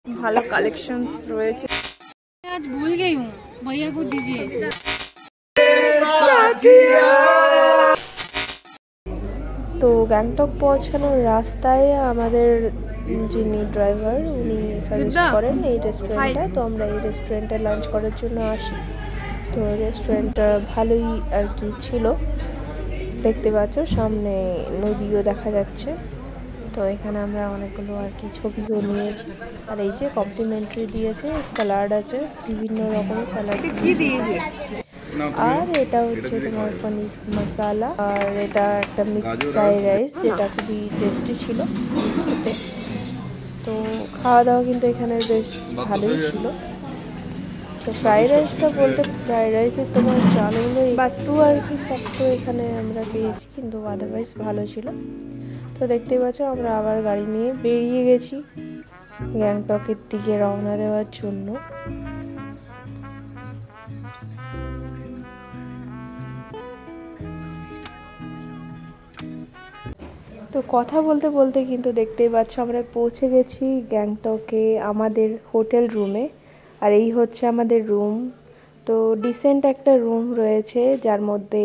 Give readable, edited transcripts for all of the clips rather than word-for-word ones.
ভালো কালেকশনস রয়েছে। आज भूल गई हूँ, भैया को दीजिए। তো গ্যাংটক পৌঁছানোর রাস্তায় আমাদের যিনি ড্রাইভার উনি সাজেস্ট করেন এই রেস্টুরেন্টটা, তো আমরা এই রেস্টুরেন্টে লাঞ্চ করার জন্য আসি। তো রেস্টুরেন্টটা ভালোই আর কি ছিল, দেখতে পাচ্ছ সামনে নদীও দেখা যাচ্ছে। তো এখানে আমরা অনেকগুলো আর কি ছবিও নিয়েছি। আর এই যে কমপ্লিমেন্টারি দিয়েছে, স্যালাড আছে, বিভিন্ন রকমের স্যালাড কি দিয়েছে। আর এটা হচ্ছে তোমার পনির মশালা, আর এটা একটা মিক্সড ফ্রাইড রাইস যেটা খুবই টেস্টি ছিল খেতে। তো খাওয়া দাওয়া কিন্তু এখানে বেশ ভালোই ছিল। তো ফ্রাইড রাইসটা বলতে ফ্রাইড রাইসের তোমার চালগুলো একটু আর কি শক্ত এখানে আমরা পেয়েছি, কিন্তু আদারওয়াইজ ভালো ছিল। তো দেখতেই পাচ্ছ আমরা আবার গাড়ি নিয়ে বেরিয়ে গেছি গ্যাংটকের দিকে রওনা দেওয়ার জন্য। তো কথা বলতে বলতে কিন্তু দেখতেই পাচ্ছ আমরা পৌঁছে গেছি গ্যাংটকে আমাদের হোটেল রুমে। আর এই হচ্ছে আমাদের রুম। তো ডিসেন্ট একটা রুম রয়েছে, যার মধ্যে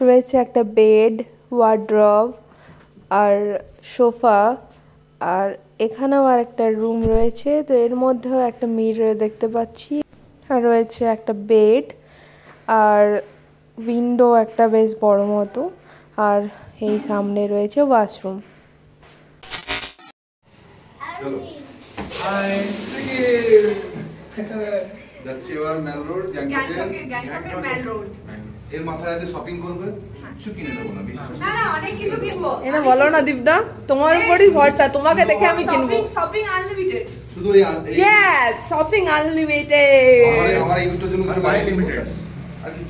রয়েছে একটা বেড, ওয়ার্ড্রব আর সোফা। আর এখানেও আর একটা রুম রয়েছে, তো এর মধ্যেও একটা মিরর দেখতে পাচ্ছি। আর রয়েছে একটা বেড আর উইন্ডো একটা বেশ বড় মতো। আর এই সামনে রয়েছে ওয়াশরুম। যাচ্ছি এবার ম্যাল রোড, গ্যাংটকের ম্যাল রোড। এর মাথায় আছে শপিং করবে, কিছু কিনে দেবো না বিশ্বাস। না না অনেক কিছু কিনবো। এটা বলো না দীপদা, তোমার উপরই ভরসা, তোমাকে দেখে আমি কিনবো। Shopping unlimited. শুধু এই ইয়েস, শপিং আনলিমিটেড। আমার এই দুটোর জন্য কিছু গাড়ি লিমিটেড।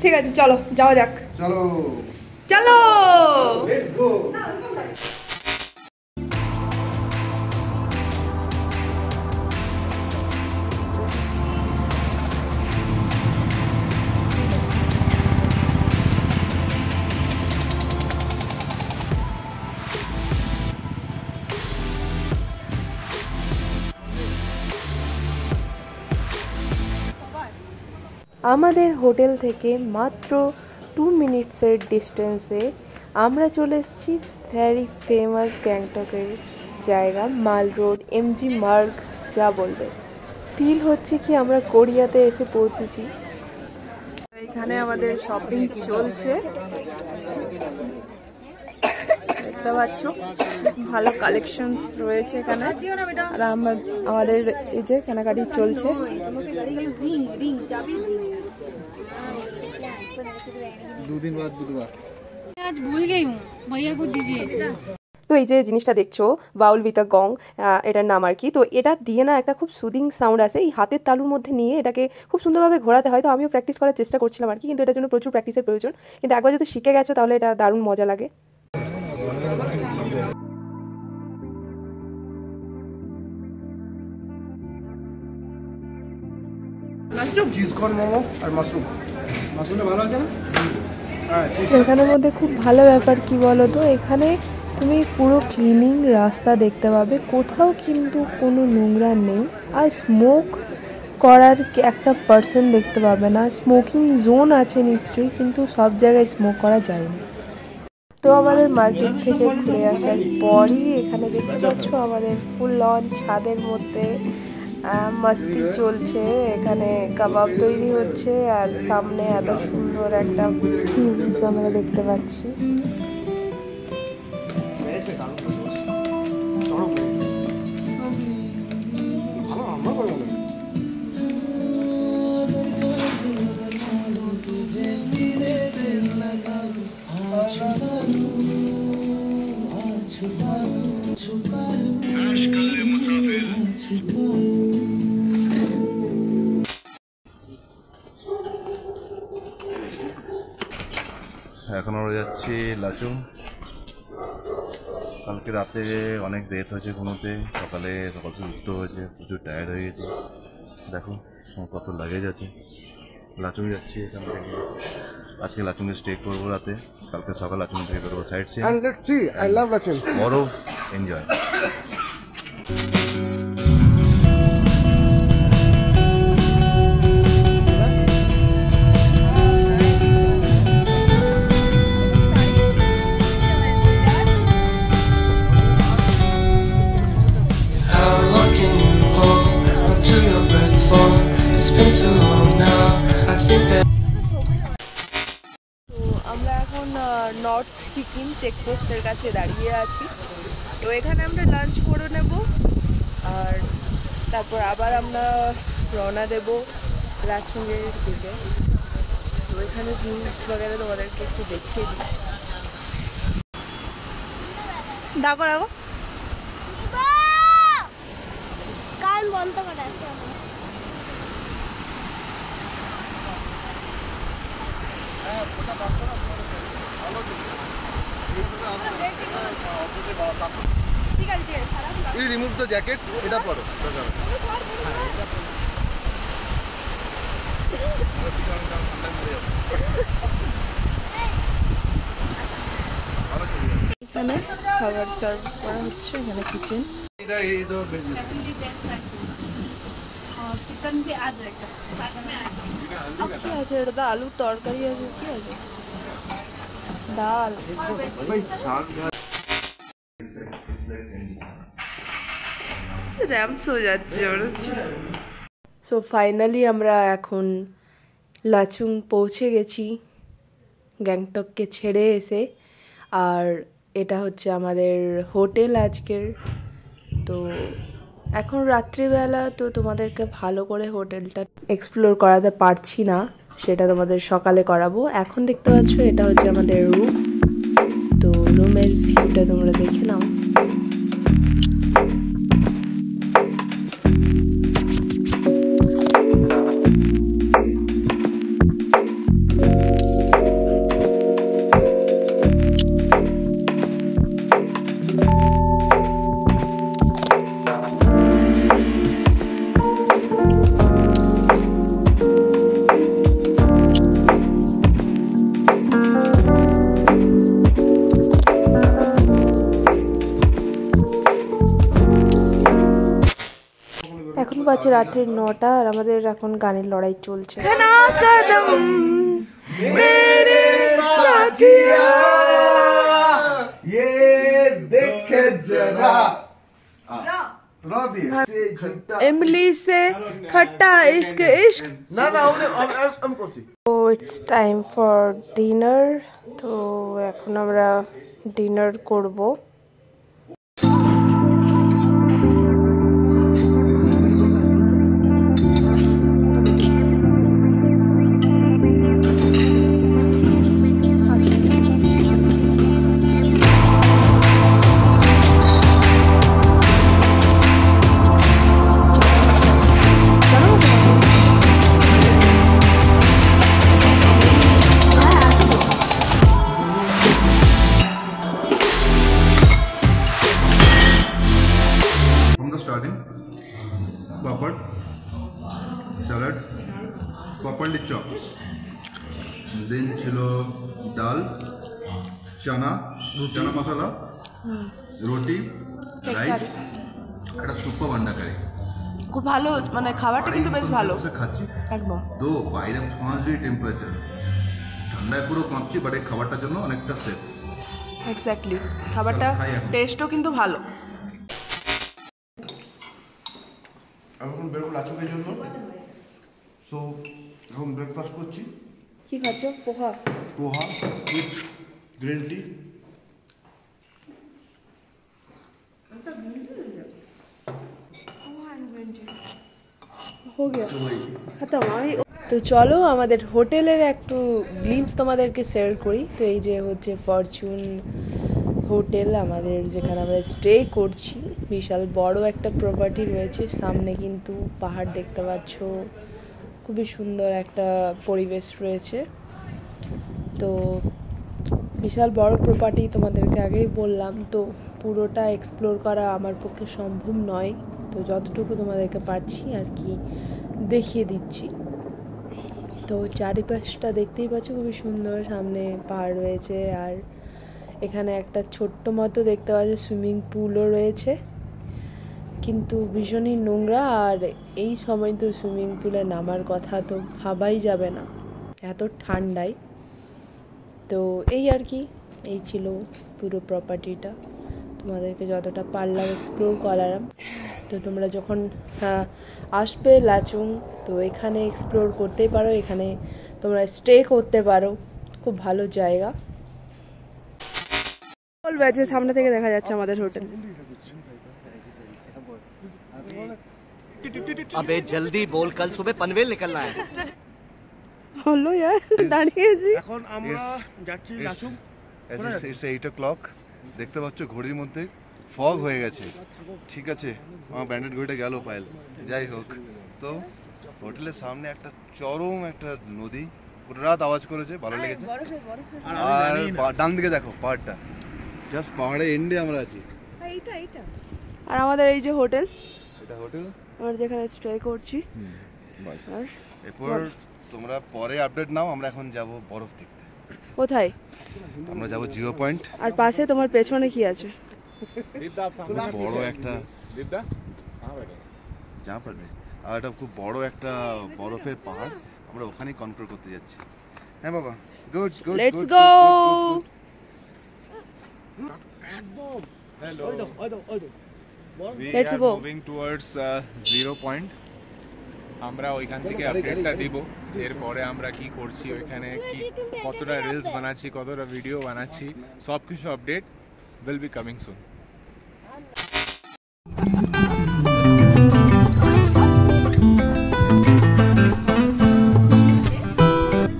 ঠিক আছে চলো যাওয়া যাক। চলো চলো লেটস গো। আমাদের হোটেল থেকে মাত্র 2 মিনিটসের ডিস্টেন্সে আমরা চলে এসেছি ভেরি ফেমাস গ্যাংটকের জায়গা মাল রোড, এমজি মার্গ যা বলবে। ফিল হচ্ছে কি আমরা কোরিয়াতে এসে পৌঁছেছি। এখানে আমাদের শপিং চলছে, দেখতে পাচ্ছ ভালো কালেকশনস রয়েছে এখানে। আর আমাদের এই যে কেনাকাটি চলছে। দুদিন বাদ বুধবার। आज भूल गई हूँ, भैया को दीजिए। তো এই যে জিনিসটা দেখছো বাউল উইথ আ গং, এটার নাম আর কি। তো এটা দিয়ে না একটা খুব সুদিং সাউন্ড আছে, এই হাতের তালুর মধ্যে নিয়ে এটাকে খুব সুন্দরভাবে ঘোরাতে হয়। তো আমিও প্র্যাকটিস করার চেষ্টা করছিলাম আর কি, কিন্তু এটার জন্য প্রচুর প্র্যাকটিসের প্রয়োজন। কিন্তু একবার যদি শিখে গেছো তাহলে এটা দারুণ মজা লাগে। চিজ কর্ন মোমো আর মাশরুম। মাশরুমটা ভালো আছে না? এখানের মধ্যে খুব ভালো ব্যাপার কি বলো তো, এখানে তুমি পুরো ক্লিনিং রাস্তা দেখতে পাবে, কোথাও কিন্তু কোনো নোংরা নেই। আর স্মোক করার একটা পার্সন দেখতে পাবে না। স্মোকিং জোন আছে নিশ্চয়ই, কিন্তু সব জায়গায় স্মোক করা যায় না। তো আমাদের মার্কেট থেকে ঘুরে আসার পরই এখানে দেখতে পাচ্ছ আমাদের ফুল লন ছাদের মধ্যে মস্তি চলছে। এখানে কাবাব তৈরি হচ্ছে আর সামনে এত সুন্দর একটা ভিউজ আমরা দেখতে পাচ্ছি। এখন আমরা যাচ্ছি লাচুং। কালকে রাতে অনেক লেট হয়েছে ঘুমোতে, সকাল থেকে উঠতে হয়েছে, প্রচুর টায়ার্ড হয়ে গেছি। দেখো কত লাগেজ আছে। লাচুং যাচ্ছি এখান থেকে। আজকে লাচুংয়ে স্টে করবো রাতে, কালকে সকাল লাচুং থেকে বেরোবো সাইড সিন। বরফ এনজয়। আমরা এখন নর্থ সিকিম চেকপোস্টের কাছে দাঁড়িয়ে আছি। তো এখানে আমরা লাঞ্চ করে নেব আর তারপর আবার আমরা রওনা দেব লাচুংয়ের দিকে। তো এখানে ভিউজ বগেরা তোমাদেরকে একটু দেখিয়ে দিই। দেখো দেখো কান বন্ধ করা আছে। রিমুভ দ্য জ্যাকেট, এটা পরো। এখানে খাবার সার্ভ করা হচ্ছে, এখানে কিচেন। चिकन भी आ जाएगा साथ में आ जाएगा। কি আছে এটা? আলুর তরকারি আছে, কি আছে? ডাল। র্যাম্পস হয়ে যাচ্ছে ওর। সো ফাইনালি আমরা এখন লাচুং পৌঁছে গেছি গ্যাংটককে ছেড়ে এসে। আর এটা হচ্ছে আমাদের হোটেল আজকের। তো এখন রাত্রিবেলা, তো তোমাদেরকে ভালো করে হোটেলটা এক্সপ্লোর করাতে পারছি না, সেটা তোমাদের সকালে করাবো। এখন দেখতে পাচ্ছ এটা হচ্ছে আমাদের রুম। তো রুমের ভিউটা তোমরা দেখে নাও। এখন বাজে রাত্রি 9টা আর আমাদের এখন গানের লড়াই চলছে। इमली से खट्टा इश्क इश्क। তো ইটস টাইম ফর ডিনার। তো এখন আমরা ডিনার করব। পাপড়, স্যালাড, প্রপারলি চপ, দেন ছিল ডাল, চানা মশলা, রুটি, রাইস, একটা সুপার আন্ডা কারি। খুব ভালো, মানে খাবারটা কিন্তু বেশ ভালো। খাচ্ছি একদম। তো বাইরে 5 ডিগ্রি টেম্পারেচার, ঠান্ডায় পুরো কাঁপছি, বাট এই খাবারটার জন্য অনেকটা সেফ। এক্স্যাক্টলি, খাবারটা টেস্টও কিন্তু ভালো। আমি এখন বেরোবো লাচুংয়ের জন্য। সো এখন ব্রেকফাস্ট করছি। কি খাচ্ছ? পোহা উইথ গ্রিন টি। हो गया खत्म। আমি তো চলো আমাদের হোটেলের একটু গ্লিম্পস তোমাদেরকে শেয়ার করি। তো এই যে হচ্ছে ফরচুন হোটেল আমাদের, যেখানে আমরা স্টে করছি। বিশাল বড় একটা প্রপার্টি রয়েছে সামনে, কিন্তু পাহাড় দেখতে পাচ্ছ, খুবই সুন্দর একটা পরিবেশ রয়েছে। তো বিশাল বড় প্রপার্টি, তোমাদেরকে আগেই বললাম। তো পুরোটা এক্সপ্লোর করা আমার পক্ষে সম্ভব নয়, তো যতটুকু তোমাদেরকে পারছি আর কি দেখিয়ে দিচ্ছি। তো চারিপাশটা দেখতেই পাচ্ছ, খুবই সুন্দর। সামনে পাহাড় রয়েছে আর এখানে একটা ছোট্ট মতো দেখতে পাচ্ছ সুইমিং পুলও রয়েছে। কিন্তু ভীষণই নোংরা। আর এই সময় তো সুইমিং পুলে নামার কথা তো ভাবাই যাবে না, এত ঠান্ডায়। তো এই আর কি, এই ছিল পুরো প্রপার্টিটা, তোমাদেরকে যতটা পারলাম এক্সপ্লোর করালাম। তো তোমরা যখন আসবে লাচুং, তো এখানে এক্সপ্লোর করতেই পারো, এখানে তোমরা স্টে করতে পারো, খুব ভালো জায়গা। ব্যাচের সামনে থেকে দেখা যাচ্ছে আমাদের হোটেল। अबे जल्दी बोल, कल सुबह पनवेल निकलना है। হলো यार, দাঁড়িয়েছি। এখন আমরা যাচ্ছি লাচুং। ইটস 8 o'clock, দেখতে পাচ্ছ ঘড়ির মধ্যে ফগ হয়ে গেছে। ঠিক আছে, আমার ব্যান্ডেড ঘড়িটা গেল পায়েল, যাই হোক। তো হোটেলের সামনে একটা চরম একটা নদী, পুরো রাত আওয়াজ করেছে, ভালো লেগেছে। আর ডান দিকে দেখো পাহাড়টা, জাস্ট পাহাড়ের এন্ডে আমরা আছি। আর আমাদের এই যে হোটেল, এটা হোটেল আমরা যেখানে স্টে করছি। আর এরপর তোমরা পরে আপডেট নাও, আমরা এখন যাব বরফ দেখতে। কোথায়? আমরা যাব 0 পয়েন্ট। আর পাশে তোমার পেছনে কি আছে? বড় একটা যা পারবে, আর এটা খুব বড় একটা বরফের পাহাড়, আমরা ওখানেই কনকোর করতে যাচ্ছি। হ্যাঁ বাবা, good good, let's go. Let's go. Moving towards 0 point. আমরা ওইখান থেকে আপডেটটা দিব, এরপরে আমরা কি করছি ওইখানে, কি কতটা রিলস বানাচ্ছি, কতটা ভিডিও বানাচ্ছি, সব কিছু update will be coming soon.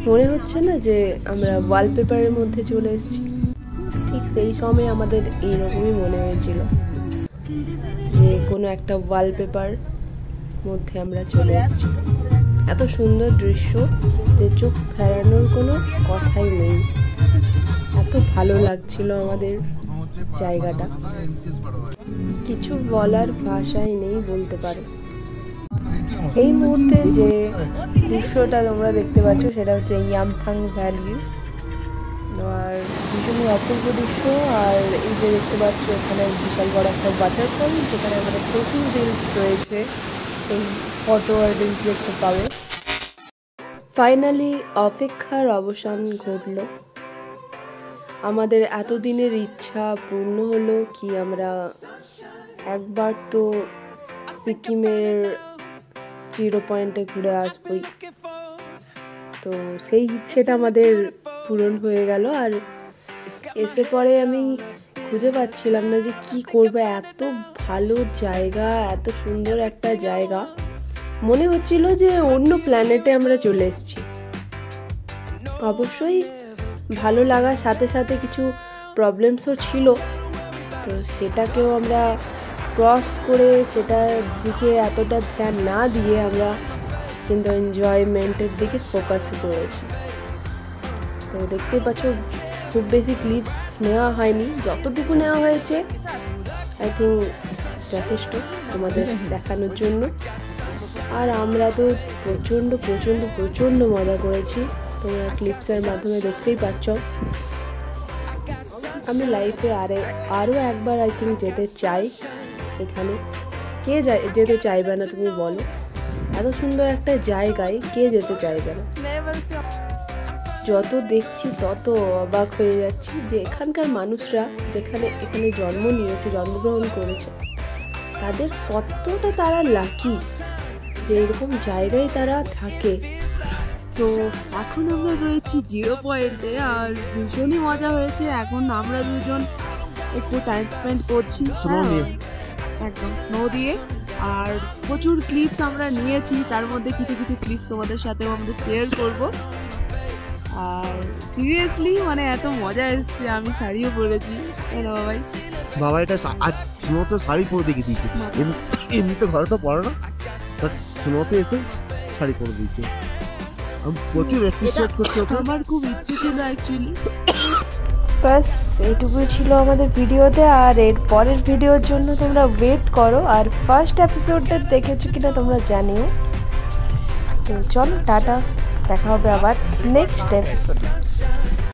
মনে হচ্ছে না যে আমরা ওয়ালপেপারের মধ্যে চলে এসেছি? ঠিক সেই সময় আমাদের এইরকমই মনে হয়েছিল যে কোনো একটা ওয়ালপেপার মধ্যে আমরা চলে এসেছি। এত সুন্দর দৃশ্য যে চোখ ফেরানোর কোনো কথাই নেই, এত ভালো লাগছিল আমাদের জায়গাটা, কিছু বলার ভাষাই নেই বলতে পারো। এই মুহূর্তে যে দৃশ্যটা তোমরা দেখতে পাচ্ছ সেটা হচ্ছে ইয়ামথাং ভ্যালি, আর ভীষণই অপূর্ব দৃশ্য। আর এই যে দেখতে পাচ্ছ এখানে বিশাল বড় একটা ওয়াটারফল, যেখানে আমাদের প্রচুর রিলস রয়েছে, এই ফটো আর রিলস দেখতে পাবে। ফাইনালি অপেক্ষার অবসান ঘটল, আমাদের এতদিনের ইচ্ছা পূর্ণ হলো। কি আমরা একবার তো সিকিমের 0 পয়েন্টে ঘুরে আসবই, তো সেই ইচ্ছেটা আমাদের পূরণ হয়ে গেল। আর এসে পরে আমি খুঁজে পাচ্ছিলাম না যে কি করবো, এত ভালো জায়গা, এত সুন্দর একটা জায়গা, মনে হচ্ছিল যে অন্য প্ল্যানেটে আমরা চলে এসেছি। অবশ্যই ভালো লাগার সাথে সাথে কিছু প্রবলেমসও ছিল, তো সেটাকেও আমরা ক্রস করে সেটার দিকে এতটা ধ্যান না দিয়ে আমরা কিন্তু এনজয়মেন্টের দিকে ফোকাস করেছি। তো দেখতেই পাচ্ছ খুব বেশি ক্লিপস নেওয়া হয়নি, যতটুকু নেওয়া হয়েছে আই থিঙ্ক যথেষ্ট তোমাদের দেখানোর জন্য। আর আমরা তো প্রচণ্ড প্রচণ্ড প্রচণ্ড মজা করেছি, তোমরা ক্লিপসের মাধ্যমে দেখতেই পাচ্ছ। আমি লাইফে আরও একবার আই থিঙ্ক যেতে চাই এখানে। কে যেতে চাইবে না তুমি বলো? এত সুন্দর একটা জায়গায় কে যেতে চাইবে না? যত দেখছি তত অবাক হয়ে যাচ্ছি যে এখানকার মানুষরা এখানে জন্মগ্রহণ করেছে, তাদের কতটা তারা লাকি যে এরকম জায়গায় তারা থাকে। তো এখন আমরা রয়েছি 0 পয়েন্টে, আর ভীষণই মজা হয়েছে। এখন আমরা দুজন একটু টাইম স্পেন্ড করছি একদম স্নো দিয়ে, আর প্রচুর ক্লিপস আমরা নিয়েছি, তার মধ্যে কিছু কিছু ক্লিপস তোমাদের সাথেও আমরা শেয়ার করব। আর সিরিয়াসলি মানে এত মজা এসছে, আমি শাড়িও পরেছি। বাবাই বাবা এটা আজ স্নোতে শাড়ি পরে দেখে দিয়েছে, এমনিতে ঘরে তো পরে না, বাট স্নোতে এসে শাড়ি পরে দিয়েছে। আমি প্রচুর অ্যাপ্রিসিয়েট করছি ওকে, আমার খুব ইচ্ছে ছিল অ্যাকচুয়ালি। বাস এইটুকুই ছিল আমাদের ভিডিওতে, আর এর পরের ভিডিওর জন্য তোমরা ওয়েট করো। আর ফার্স্ট এপিসোডটা দেখেছো কিনা তোমরা জানিও। তো চলো টাটা, দেখা হবে আবার নেক্সট এপিসোডে।